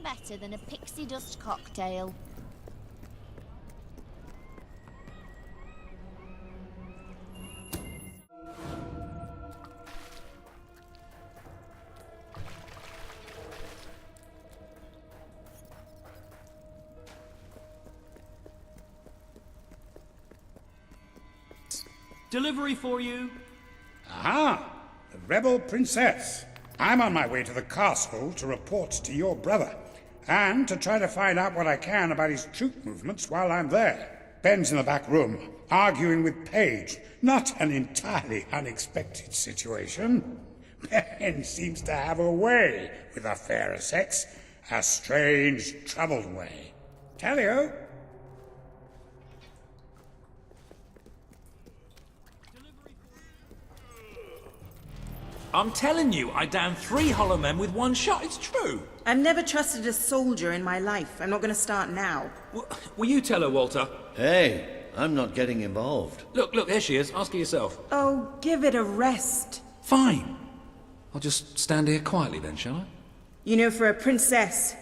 better than a pixie dust cocktail. Delivery for you. Aha! The rebel princess. I'm on my way to the castle to report to your brother, and to try to find out what I can about his troop movements while I'm there. Ben's in the back room, arguing with Paige. Not an entirely unexpected situation. Ben seems to have a way with the fairer sex. A strange, troubled way. Tally-o. I'm telling you, I downed 3 hollow men with 1 shot. It's true. I've never trusted a soldier in my life. I'm not going to start now. Will you tell her, Walter? Hey, I'm not getting involved. Look, there she is. Ask her yourself. Oh, give it a rest. Fine. I'll just stand here quietly then, shall I? You know, for a princess,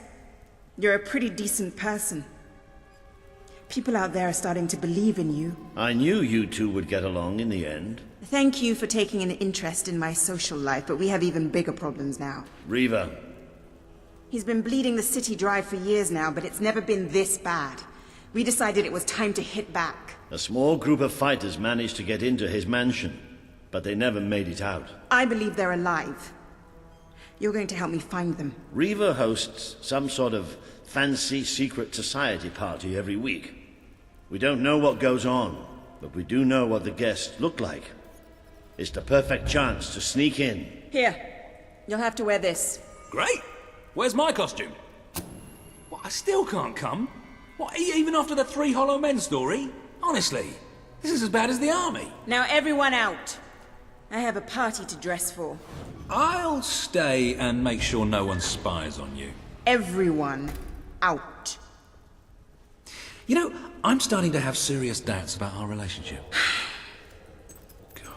you're a pretty decent person. People out there are starting to believe in you. I knew you two would get along in the end. Thank you for taking an interest in my social life, but we have even bigger problems now. Riva. He's been bleeding the city dry for years now, but it's never been this bad. We decided it was time to hit back. A small group of fighters managed to get into his mansion, but they never made it out. I believe they're alive. You're going to help me find them. Riva hosts some sort of fancy secret society party every week. We don't know what goes on, but we do know what the guests look like. It's the perfect chance to sneak in. Here, you'll have to wear this. Great. Where's my costume? What, I still can't come? What, even after the 3 hollow men story? Honestly, this is as bad as the army. Now everyone out. I have a party to dress for. I'll stay and make sure no one spies on you. Everyone out. You know, I'm starting to have serious doubts about our relationship. God.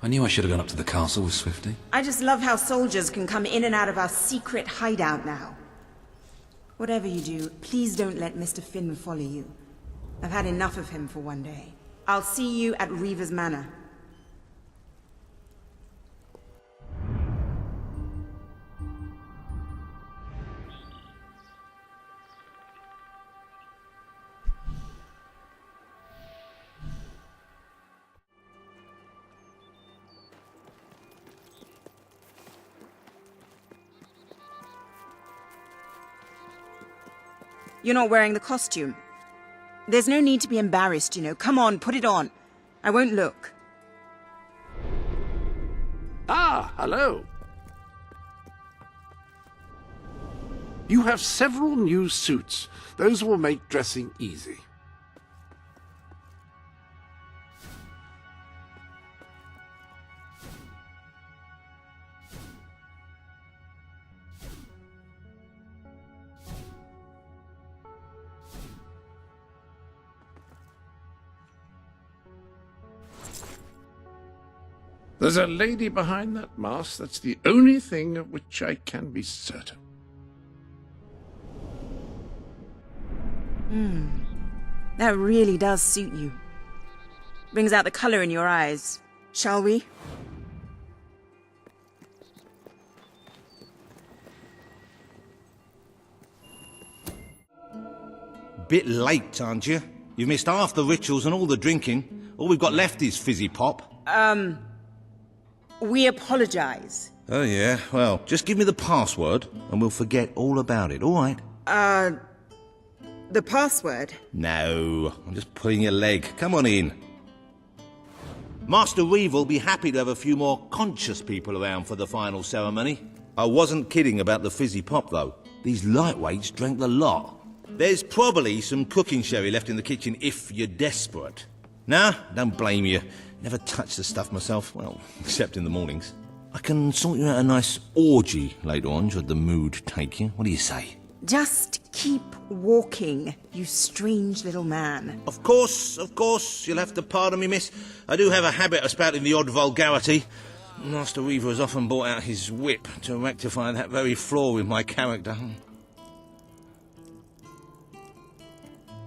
I knew I should have gone up to the castle with Swifty. I just love how soldiers can come in and out of our secret hideout now. Whatever you do, please don't let Mr. Finn follow you. I've had enough of him for one day. I'll see you at Riva's Manor. You're not wearing the costume. There's no need to be embarrassed, you know. Come on, put it on. I won't look. Ah, hello. You have several new suits. Those will make dressing easy. There's a lady behind that mask. That's the only thing of which I can be certain. That really does suit you. Brings out the color in your eyes. Shall we? Bit late, aren't you? You've missed half the rituals and all the drinking. All we've got left is fizzy pop. We apologize. Oh, yeah? Well, just give me the password and we'll forget all about it, all right? The password? No, I'm just pulling your leg. Come on in. Master Reeve will be happy to have a few more conscious people around for the final ceremony. I wasn't kidding about the fizzy pop, though. These lightweights drank the lot. There's probably some cooking sherry left in the kitchen if you're desperate. Nah, don't blame you. Never touched the stuff myself, well, except in the mornings. I can sort you out a nice orgy later on, should the mood take you. What do you say? Just keep walking, you strange little man. Of course, you'll have to pardon me, miss. I do have a habit of spouting the odd vulgarity. Master Reeve has often brought out his whip to rectify that very flaw in my character.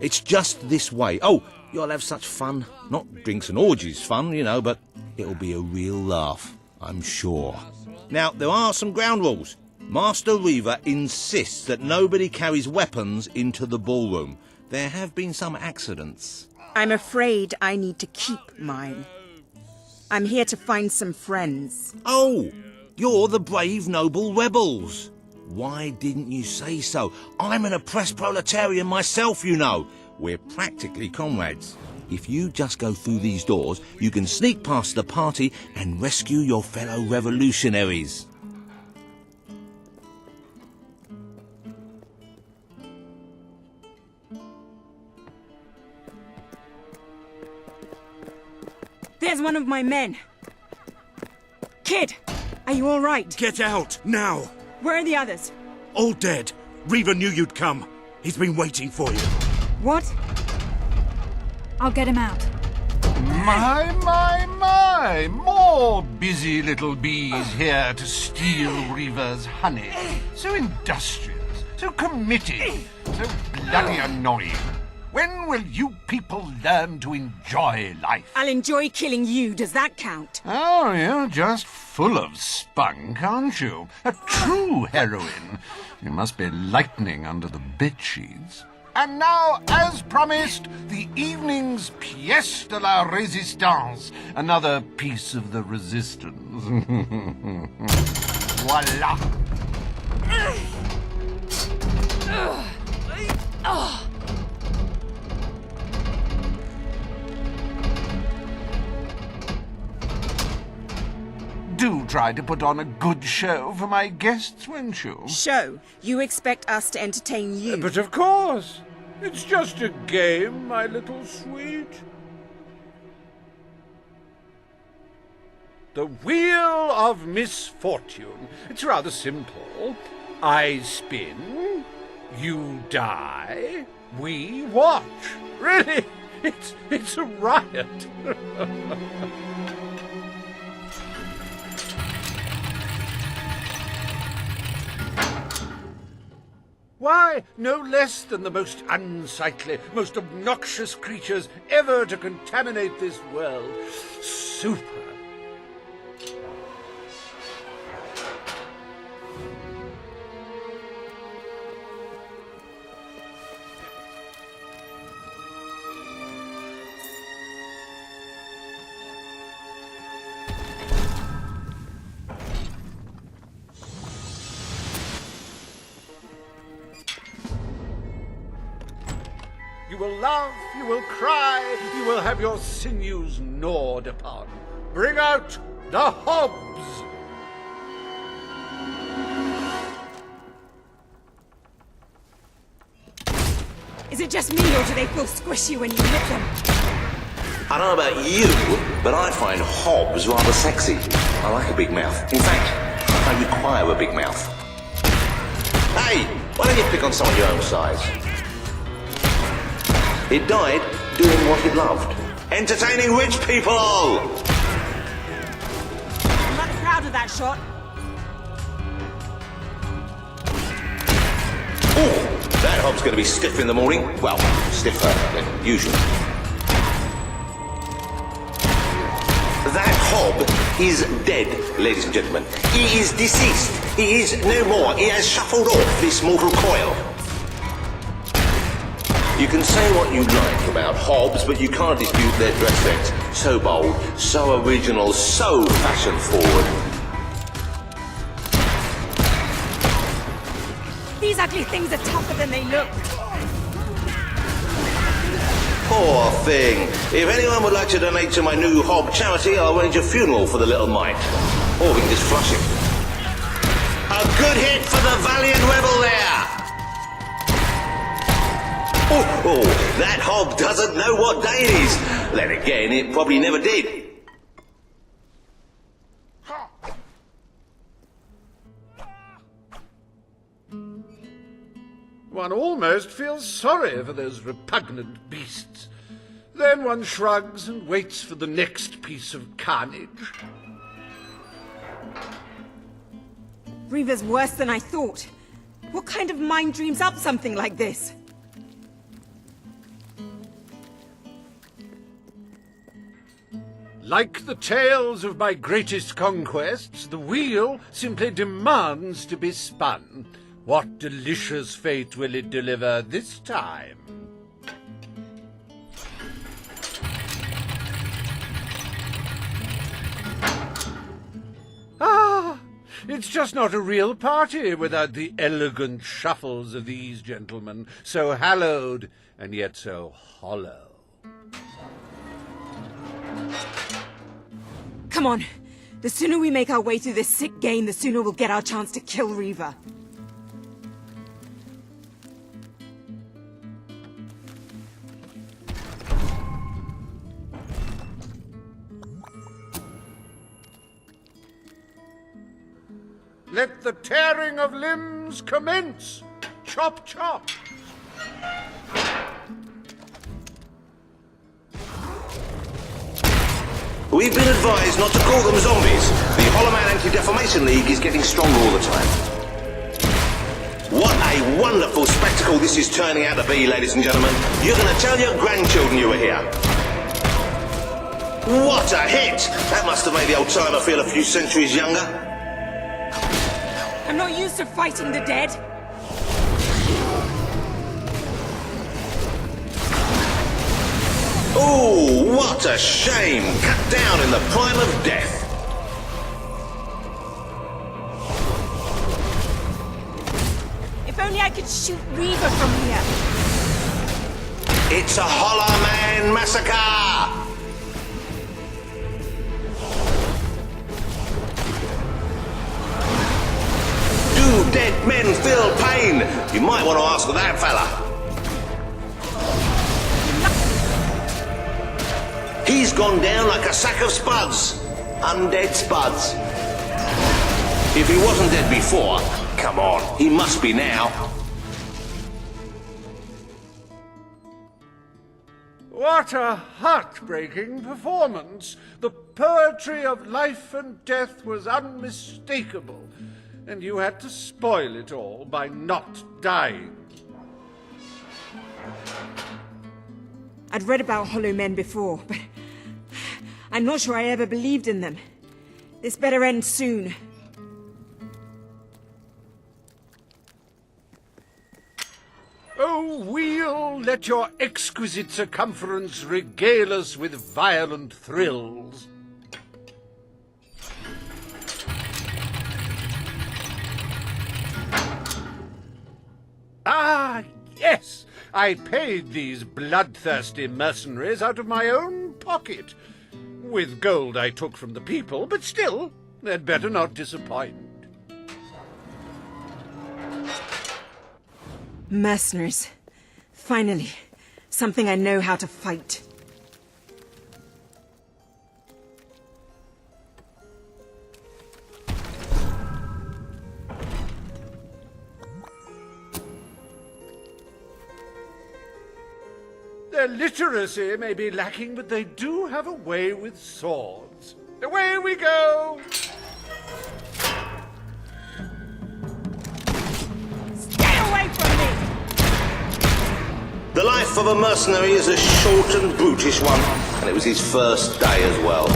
It's just this way. Oh, you'll have such fun. Not drinks and orgies fun, you know, but it'll be a real laugh, I'm sure. Now, there are some ground rules. Master Reaver insists that nobody carries weapons into the ballroom. There have been some accidents. I'm afraid I need to keep mine. I'm here to find some friends. Oh, you're the brave, noble rebels. Why didn't you say so? I'm an oppressed proletarian myself, you know. We're practically comrades. If you just go through these doors, you can sneak past the party and rescue your fellow revolutionaries. There's one of my men. Kid, are you all right? Get out, now! Where are the others? All dead. Reaver knew you'd come. He's been waiting for you. What? I'll get him out. My! More busy little bees here to steal Reaver's honey. So industrious, so committed, so bloody annoying. When will you people learn to enjoy life? I'll enjoy killing you. Does that count? Oh, you're just full of spunk, aren't you? A true heroine. You must be lightning under the bedsheets. And now, as promised, the evening's pièce de la résistance. Another piece of the resistance. Voila. Do try to put on a good show for my guests, won't you? Show? You expect us to entertain you? But of course. It's just a game, my little sweet. The Wheel of Misfortune. It's rather simple. I spin, you die, we watch. Really, it's a riot. Why, no less than the most unsightly, most obnoxious creatures ever to contaminate this world. Super. You will laugh, you will cry, you will have your sinews gnawed upon. Bring out the hobs! Is it just me, or do they feel squishy when you hit them? I don't know about you, but I find hobs rather sexy. I like a big mouth. In fact, I require a big mouth. Hey, why don't you pick on someone your own size? It died doing what it loved. Entertaining rich people! I'm not proud of that shot. Oh, that hob's going to be stiff in the morning. Well, stiffer than usual. That hob is dead, ladies and gentlemen. He is deceased. He is no more. He has shuffled off this mortal coil. You can say what you like about hobs, but you can't dispute their dress sense. So bold, so original, so fashion-forward. These ugly things are tougher than they look. Poor thing. If anyone would like to donate to my new hob charity, I'll arrange a funeral for the little mite. Or we can just flush him. A good hit for the valiant rebel there! Oh, that hob doesn't know what day it is. Then again, it probably never did. One almost feels sorry for those repugnant beasts. Then one shrugs and waits for the next piece of carnage. Reaver's worse than I thought. What kind of mind dreams up something like this? Like the tales of my greatest conquests, the wheel simply demands to be spun. What delicious fate will it deliver this time? Ah, it's just not a real party without the elegant shuffles of these gentlemen, so hallowed and yet so hollow. Come on. The sooner we make our way through this sick game, the sooner we'll get our chance to kill Reaver. Let the tearing of limbs commence! Chop, chop! We've been advised not to call them zombies. The Hollow Man Anti-Defamation League is getting stronger all the time. What a wonderful spectacle this is turning out to be, ladies and gentlemen. You're going to tell your grandchildren you were here. What a hit! That must have made the old-timer feel a few centuries younger. I'm not used to fighting the dead. Ooh, what a shame! Cut down in the prime of death. If only I could shoot Reaver from here. It's a Hollow Man massacre! Do dead men feel pain? You might want to ask that fella. He's gone down like a sack of spuds. Undead spuds. If he wasn't dead before, come on, he must be now. What a heartbreaking performance! The poetry of life and death was unmistakable, and you had to spoil it all by not dying. I'd read about Hollow Men before, but I'm not sure I ever believed in them. This better end soon. Oh, wheel, let your exquisite circumference regale us with violent thrills. Ah, yes! I paid these bloodthirsty mercenaries out of my own pocket. With gold I took from the people, but still, they'd better not disappoint. Mercenaries. Finally, something I know how to fight. Their literacy may be lacking, but they do have a way with swords. Away we go! Stay away from me! The life of a mercenary is a short and brutish one, and it was his first day as well.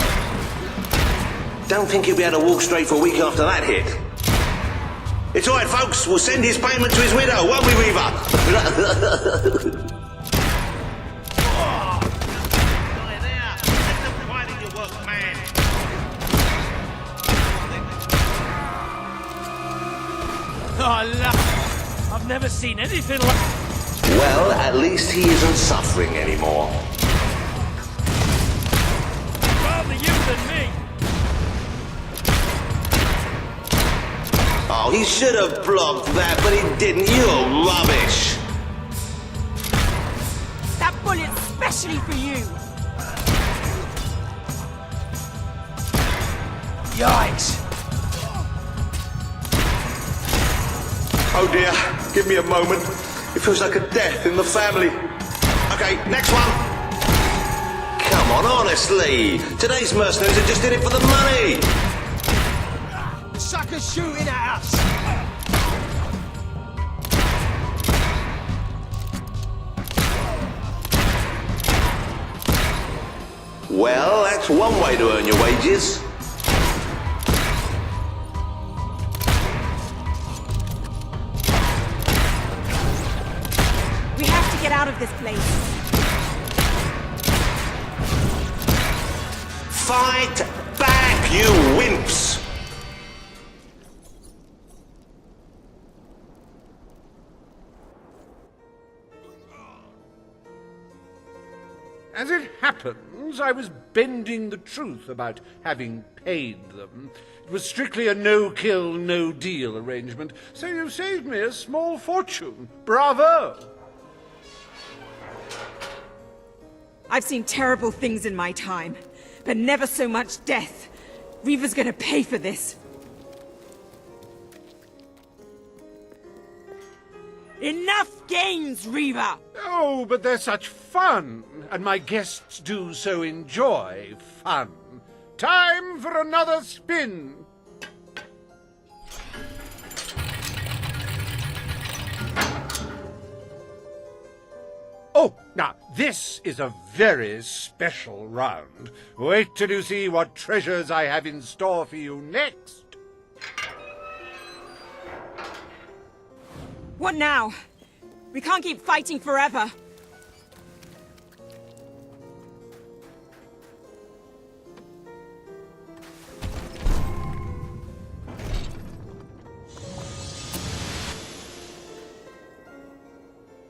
Don't think he'll be able to walk straight for a week after that hit. It's all right, folks. We'll send his payment to his widow, won't we, Reaver? Oh, I've never seen anything like... Well, at least he isn't suffering anymore. Rather you than me. Oh, he should have blocked that, but he didn't. You're rubbish. That bullet's specially for you! Yikes. Oh dear, give me a moment. It feels like a death in the family. Okay, next one. Come on, honestly. Today's mercenaries are just in it for the money. The sucker's shooting at us. Well, that's one one way to earn your wages. We have to get out of this place. Fight back, you wimps! As it happens, I was bending the truth about having paid them. It was strictly a no-kill, no-deal arrangement, so you've saved me a small fortune. Bravo! I've seen terrible things in my time, but never so much death. Reaver's gonna pay for this. Enough games, Reaver! Oh, but they're such fun, and my guests do so enjoy fun. Time for another spin. Oh, now, this is a very special round. Wait till you see what treasures I have in store for you next. What now? We can't keep fighting forever.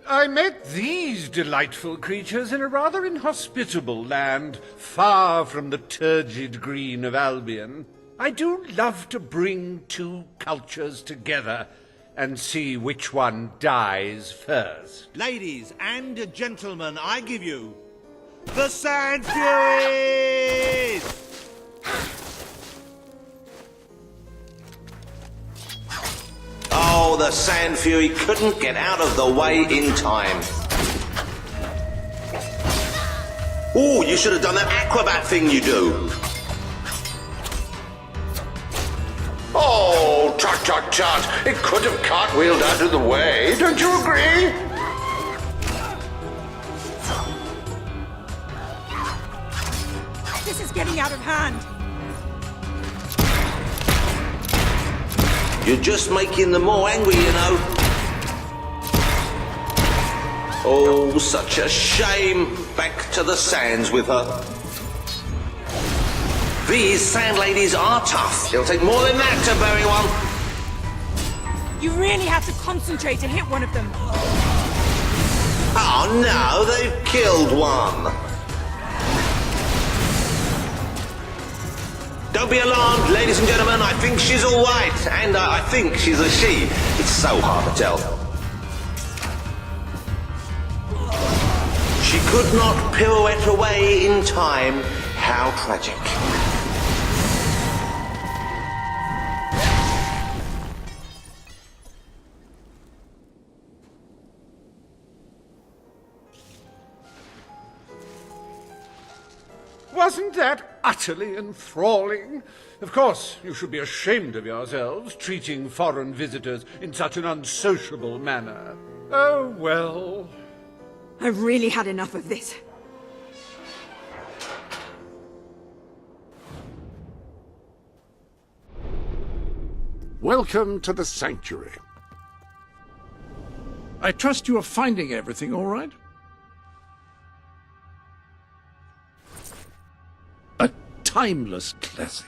I met these delightful creatures in a rather inhospitable land, far from the turgid green of Albion. I do love to bring two cultures together and see which one dies first. Ladies and gentlemen, I give you the Sand Furies! Oh, the Sand Fury couldn't get out of the way in time. Oh, you should have done that acrobat thing you do. Oh, tut, tut, tut. It could have cartwheeled out of the way. Don't you agree? This is getting out of hand. You're just making them more angry, you know. Oh, such a shame. Back to the sands with her. These sand ladies are tough. It'll take more than that to bury one. You really have to concentrate to hit one of them. Oh no, they've killed one. Don't be alarmed, ladies and gentlemen. I think she's all right. And I think she's a she. It's so hard to tell. She could not pirouette away in time. How tragic. Wasn't that utterly enthralling? Of course, you should be ashamed of yourselves, treating foreign visitors in such an unsociable manner. Oh, well. I've really had enough of this. Welcome to the Sanctuary. I trust you are finding everything all right? A timeless classic.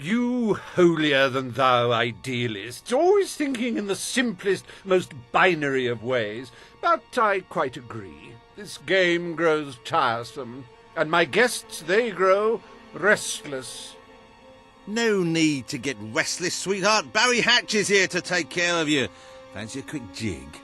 You holier-than-thou idealists, always thinking in the simplest, most binary of ways. But I quite agree. This game grows tiresome, and my guests, they grow restless. No need to get restless, sweetheart. Barry Hatch is here to take care of you. Fancy a quick jig?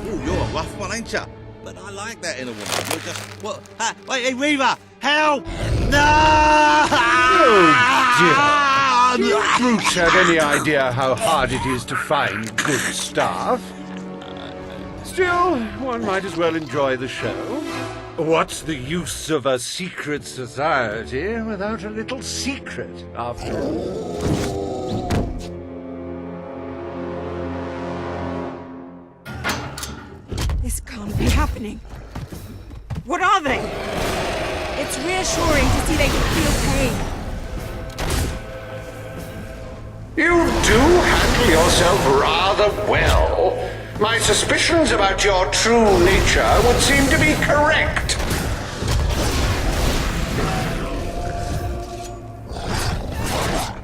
Oh, you're a rough one, ain't you? But I like that in a woman. You're just... What? Wait, hey, Reaver! Help! No! Oh, dear. Do you brutes have any idea how hard it is to find good staff? Still, one might as well enjoy the show. What's the use of a secret society without a little secret, after all? This can't be happening. What are they? It's reassuring to see they can feel pain. You do handle yourself rather well. My suspicions about your true nature would seem to be correct.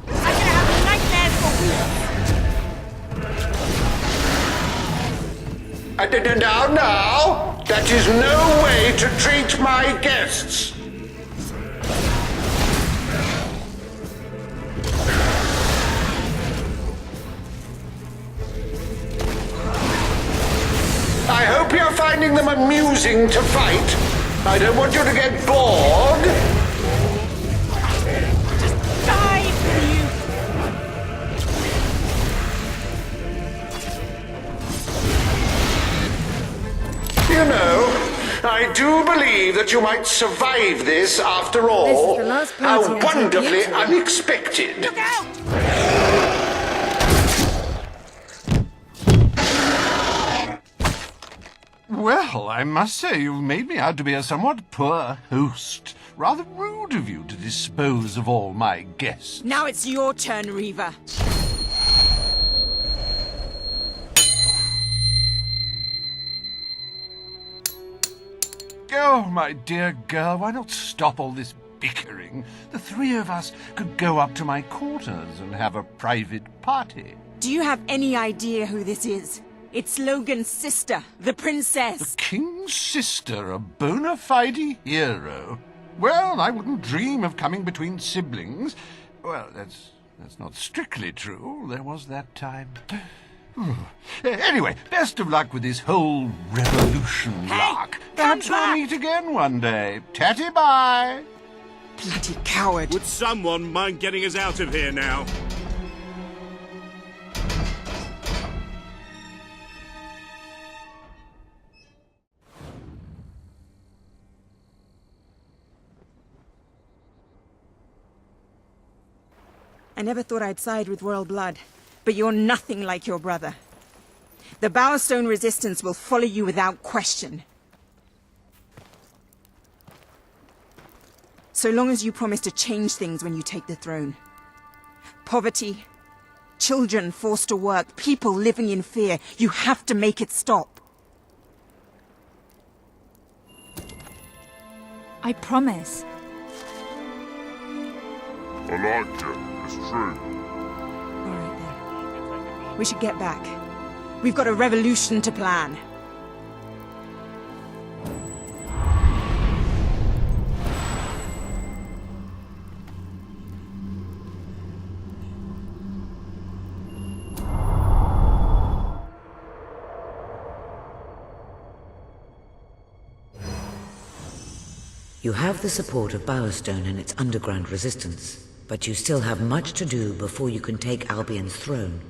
I'm gonna have nightmares for weeks. Now, that is no way to treat my guests. I hope you're finding them amusing to fight. I don't want you to get bored. Just die, will you? You know, I do believe that you might survive this after all. This is the last How party until wonderfully the unexpected. Look out! Well, I must say you've made me out to be a somewhat poor host. Rather rude of you to dispose of all my guests. Now it's your turn, Reaver. Oh, my dear girl, why not stop all this bickering? The three of us could go up to my quarters and have a private party. Do you have any idea who this is? It's Logan's sister, the princess. The king's sister, a bona fide hero. Well, I wouldn't dream of coming between siblings. Well, that's not strictly true. There was that time. Anyway, best of luck with this whole revolution lark. Perhaps we'll meet again one day. Tatty bye. Bloody coward. Would someone mind getting us out of here now? I never thought I'd side with royal blood, but you're nothing like your brother. The Bowerstone resistance will follow you without question. So long as you promise to change things when you take the throne. Poverty, children forced to work, people living in fear. You have to make it stop. I promise. I like it. It's true. All right then. We should get back. We've got a revolution to plan. You have the support of Bowerstone and its underground resistance, but you still have much to do before you can take Albion's throne.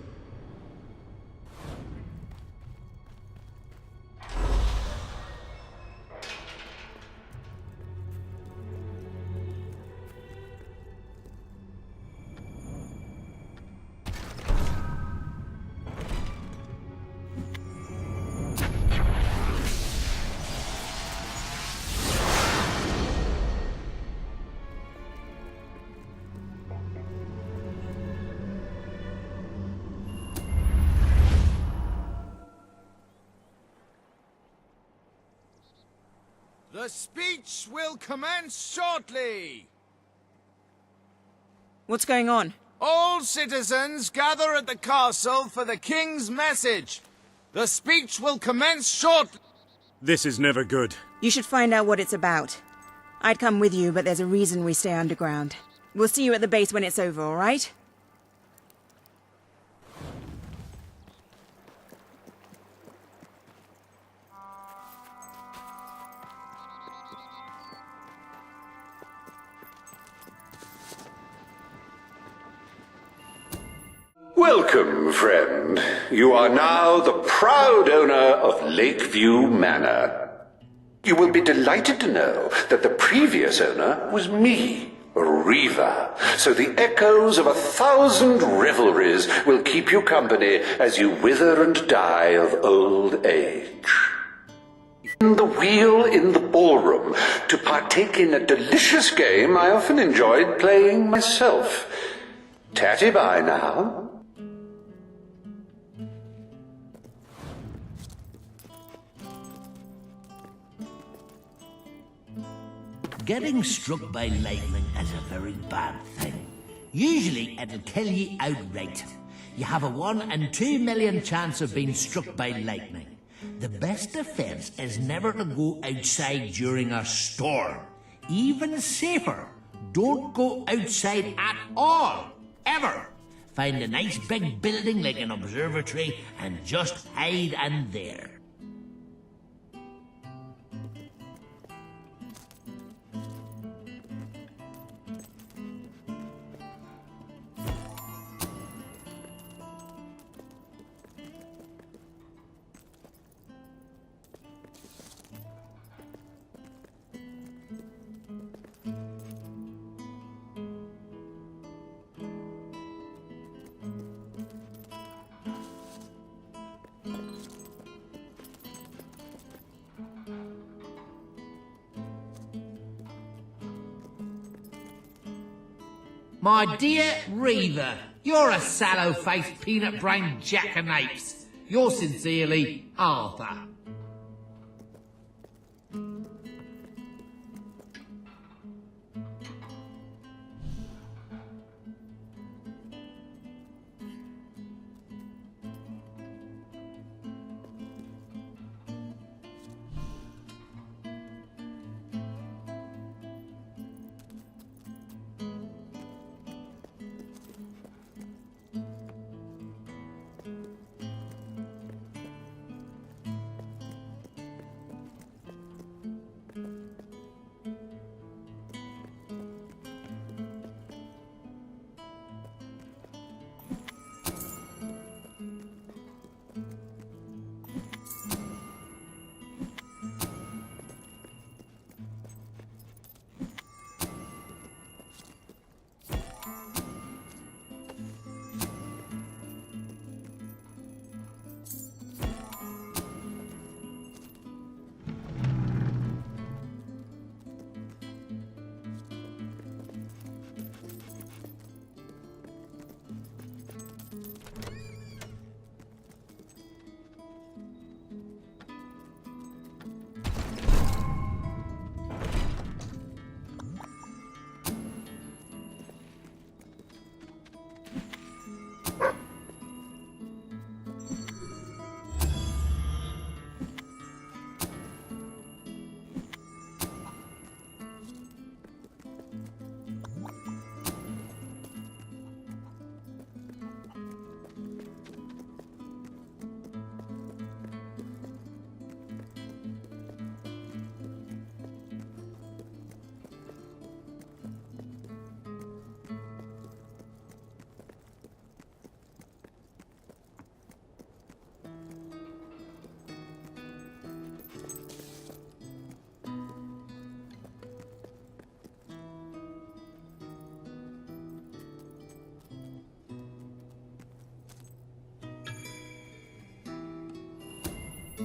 The speech will commence shortly. What's going on? All citizens gather at the castle for the king's message. The speech will commence shortly. This is never good. You should find out what it's about. I'd come with you, but there's a reason we stay underground. We'll see you at the base when it's over, all right? Welcome, friend. You are now the proud owner of Lakeview Manor. You will be delighted to know that the previous owner was me, Reaver, so the echoes of 1,000 revelries will keep you company as you wither and die of old age. In the wheel in the ballroom to partake in a delicious game I often enjoyed playing myself. Tatty bye now. Getting struck by lightning is a very bad thing. Usually it'll kill you outright. You have a 1 in 2 million chance of being struck by lightning. The best defense is never to go outside during a storm. Even safer, don't go outside at all, ever. Find a nice big building like an observatory and just hide in there. My dear Reaver, you're a sallow-faced peanut-brained jackanapes. Yours sincerely, Arthur.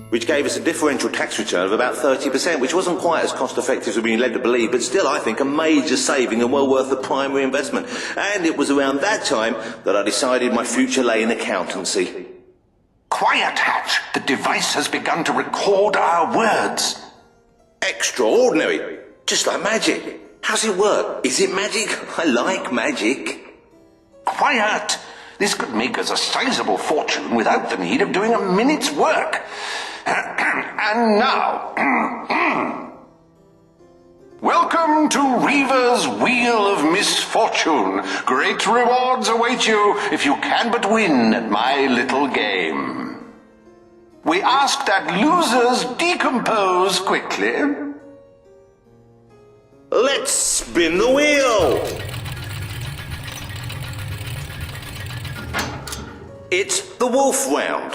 Which gave us a differential tax return of about 30%, which wasn't quite as cost-effective as we've been led to believe, but still, I think, a major saving and well worth the primary investment. And it was around that time that I decided my future lay in accountancy. Quiet, Hatch. The device has begun to record our words. Extraordinary. Just like magic. How's it work? Is it magic? I like magic. Quiet. This could make us a sizable fortune without the need of doing a minute's work. And now, welcome to Reaver's Wheel of Misfortune. Great rewards await you if you can but win at my little game. We ask that losers decompose quickly. Let's spin the wheel! It's the wolf round.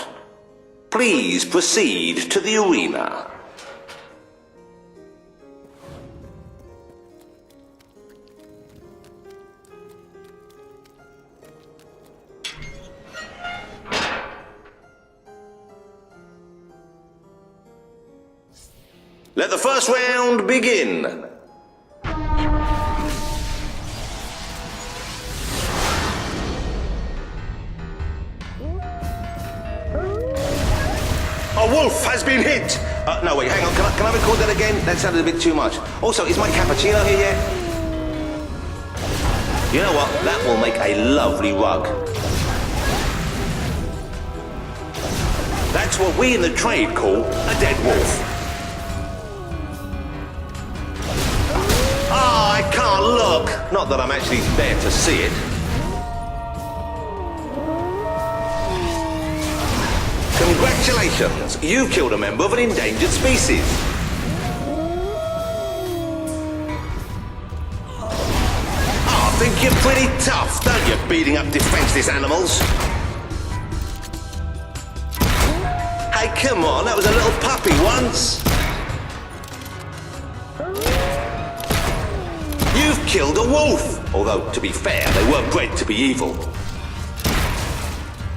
Please proceed to the arena. Let the first round begin. A wolf has been hit! No, wait, hang on. Can I record that again? That sounded a bit too much. Also, is my cappuccino here yet? You know what? That will make a lovely rug. That's what we in the trade call a dead wolf. Ah, I can't look. Not that I'm actually there to see it. Congratulations, you've killed a member of an endangered species. Oh, I think you're pretty tough, don't you, beating up defenseless animals? Hey, come on, that was a little puppy once. You've killed a wolf. Although, to be fair, they weren't bred to be evil.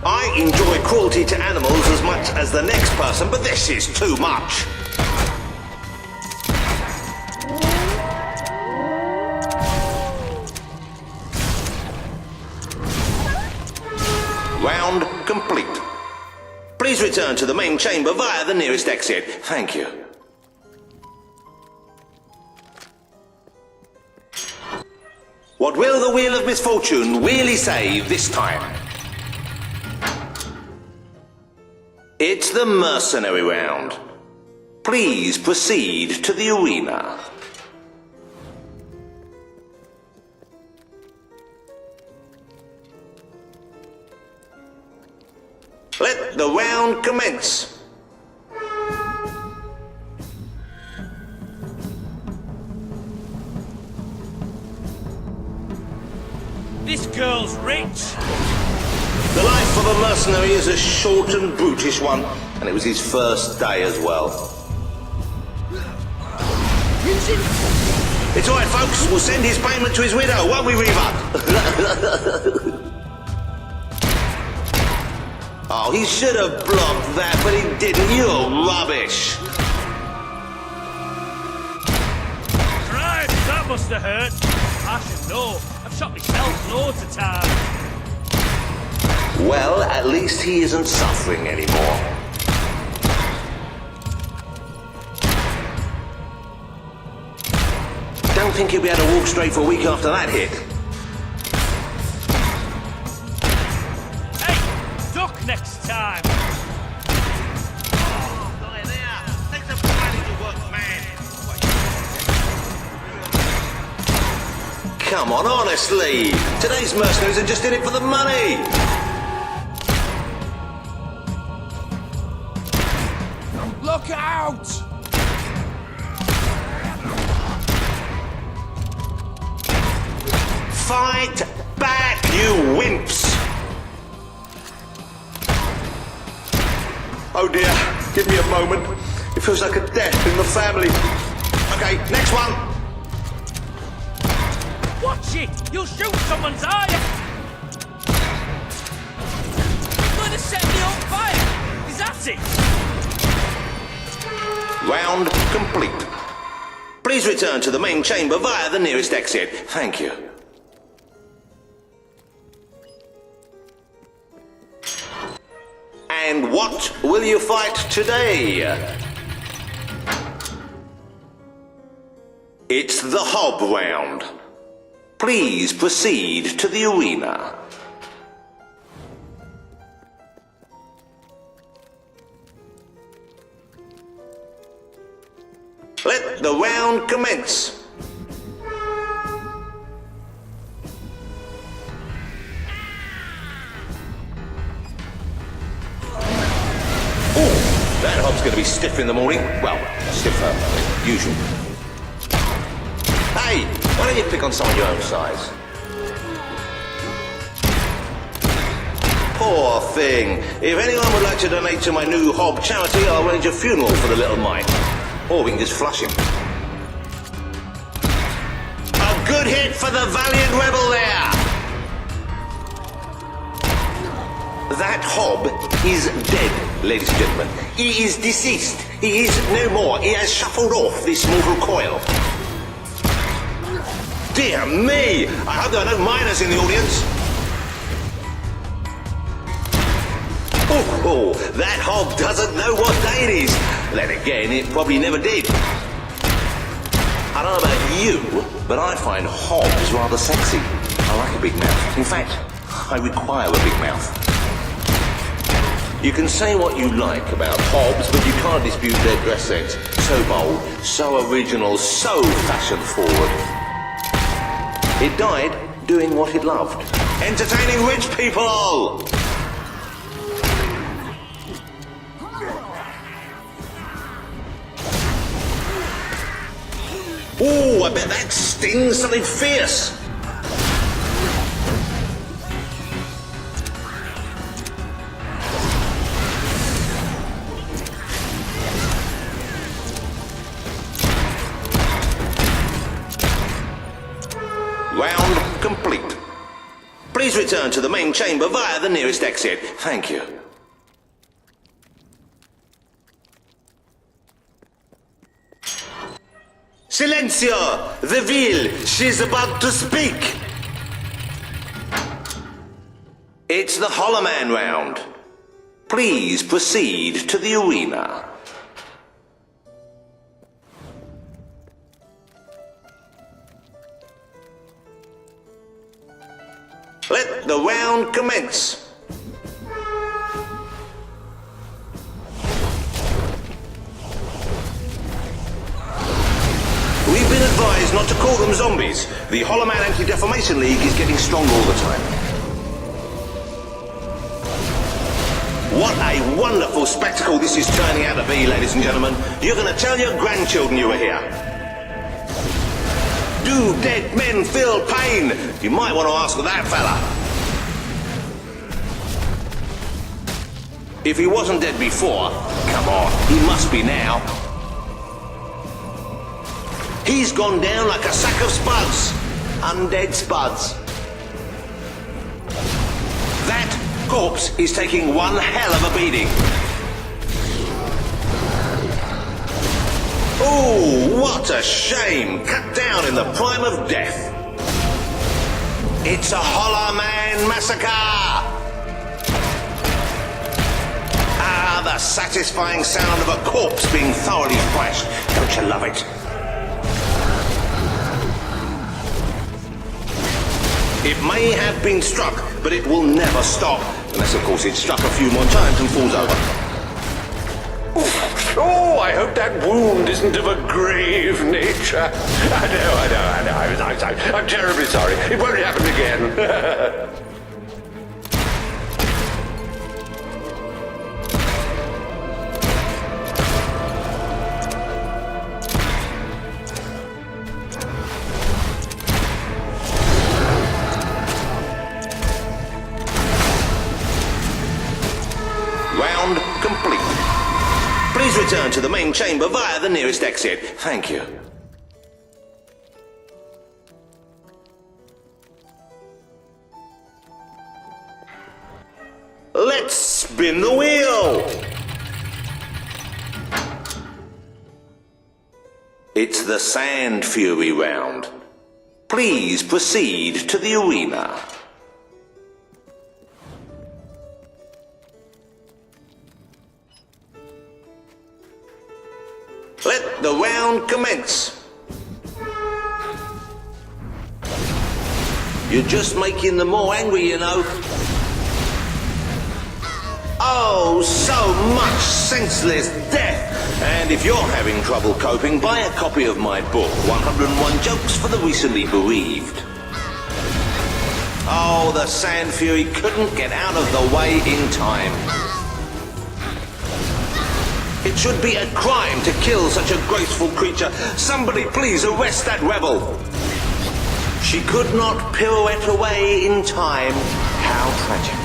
I enjoy cruelty to animals as much as the next person, but this is too much. Round complete. Please return to the main chamber via the nearest exit. Thank you. What will the Wheel of Misfortune really say this time? It's the mercenary round. Please proceed to the arena. Let the round commence. This girl's rich. The life of a mercenary is a short and brutish one, and it was his first day as well. It's all right, folks. We'll send his payment to his widow, won't we, Reva? Oh, he should have blocked that, but he didn't. You're rubbish. Christ, that must have hurt. I should know. I've shot myself loads of times. Well, at least he isn't suffering anymore. Don't think he'll be able to walk straight for a week after that hit. Hey, duck next time. Come on, honestly. Today's mercenaries are just in it for the money. Look out! Fight back, you wimps! Oh dear, give me a moment. It feels like a death in the family. Okay, next one. Watch it! You'll shoot someone's eye! You're going to set me on fire! Is that it? Round complete. Please return to the main chamber via the nearest exit. Thank you. And what will you fight today? It's the hob round. Please proceed to the arena. Let the round commence. Oh, that hob's going to be stiff in the morning. Well, stiffer than usual. Hey, why don't you pick on someone your own size? Poor thing. If anyone would like to donate to my new Hob charity, I'll arrange a funeral for the little mite. Or we can just flush him. A good hit for the valiant rebel there! That Hob is dead, ladies and gentlemen. He is deceased. He is no more. He has shuffled off this mortal coil. Dear me! I hope there are no miners in the audience. Oh, that Hob doesn't know what day it is. Then again, it probably never did. I don't know about you, but I find Hobs rather sexy. I like a big mouth. In fact, I require a big mouth. You can say what you like about Hobs, but you can't dispute their dress sense. So bold, so original, so fashion-forward. It died doing what it loved. Entertaining rich people! Ooh, I bet that stings something fierce. Round complete. Please return to the main chamber via the nearest exit. Thank you. Silencio! The Ville! She's about to speak! It's the Hollow Man round. Please proceed to the arena. Let the round commence. We've been advised not to call them zombies. The Hollow Man Anti-Defamation League is getting stronger all the time. What a wonderful spectacle this is turning out to be, ladies and gentlemen. You're going to tell your grandchildren you were here. Do dead men feel pain? You might want to ask that fella. If he wasn't dead before, come on, he must be now. He's gone down like a sack of spuds. Undead spuds. That corpse is taking one hell of a beating. Ooh, what a shame. Cut down in the prime of death. It's a Hollow Man massacre. Ah, the satisfying sound of a corpse being thoroughly thrashed. Don't you love it? It may have been struck, but it will never stop. Unless, of course, it's struck a few more times and falls over. Oh, I hope that wound isn't of a grave nature. I know. I'm terribly sorry. It won't happen again. Round complete. Please return to the main chamber via the nearest exit. Thank you. Let's spin the wheel! It's the Sand Fury round. Please proceed to the arena. Let the round commence. You're just making them more angry, you know. Oh, so much senseless death. And if you're having trouble coping, buy a copy of my book, 101 Jokes for the Recently Bereaved. Oh, the Sand Fury couldn't get out of the way in time. It should be a crime to kill such a graceful creature. Somebody please arrest that rebel. She could not pirouette away in time. How tragic.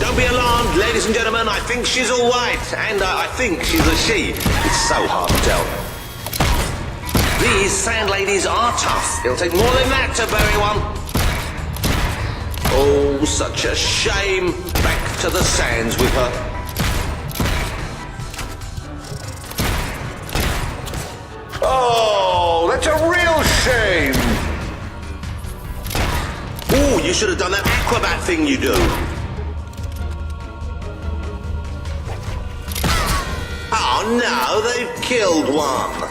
Don't be alarmed, ladies and gentlemen. I think she's all right. And I think she's a she. It's so hard to tell. These sand ladies are tough. It'll take more than that to bury one. Oh, such a shame. Back to the sands with her. Oh, that's a real shame. Oh, you should have done that acrobat thing you do. Oh no, they've killed one.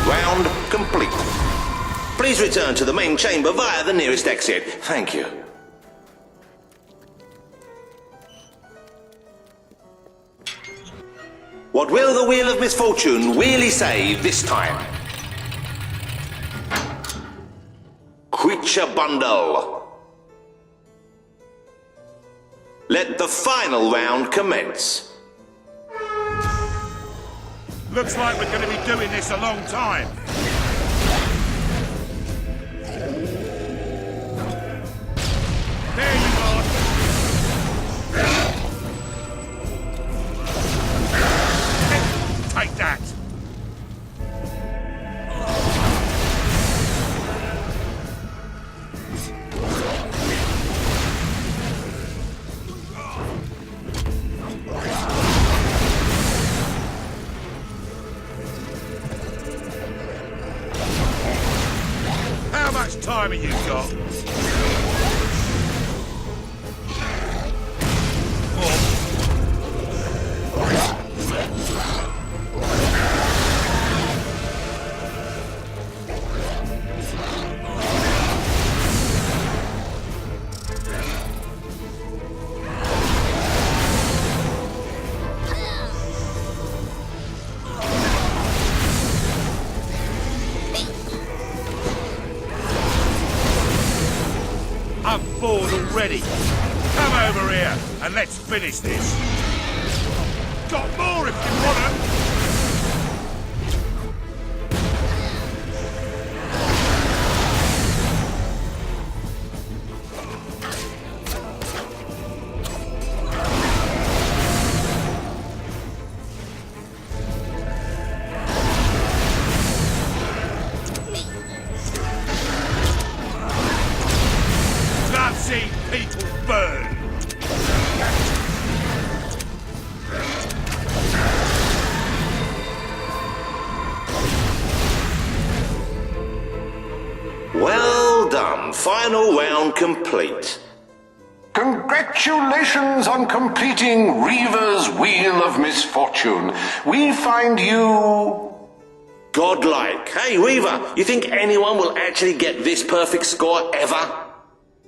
Round complete. Please return to the main chamber via the nearest exit. Thank you. What will the Wheel of Misfortune really say this time? Creature bundle. Let the final round commence. Looks like we're going to be doing this a long time. There you are. Take that. How much time have you got? I'm bored already. Come over here and let's finish this. Got more if you want it. I've seen people burn. Well done. Final round complete. Congratulations on completing Reaver's Wheel of Misfortune. We find you... Godlike. Hey, Weaver, you think anyone will actually get this perfect score ever?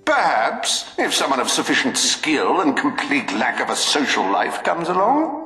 Perhaps, if someone of sufficient skill and complete lack of a social life comes along.